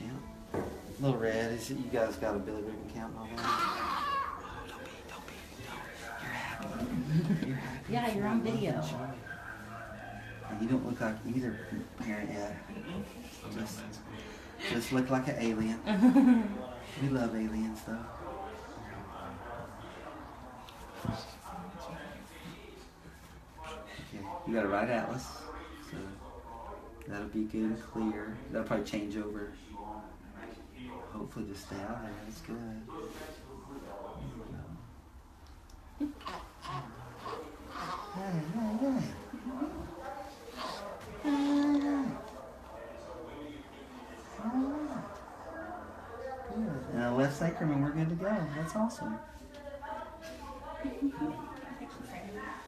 champ. Little Red, you guys got a bilirubin count and all that? Don't be. You're happy. You're happy. Yeah, you're on video. And you don't look like either parent yet. Just look like an alien. We love aliens though. Okay, you got a right atlas. So that'll be good and clear. That'll probably change over. Hopefully just stay out there. That's good. Hey. Good. Left sacrum and we're good to go. That's awesome.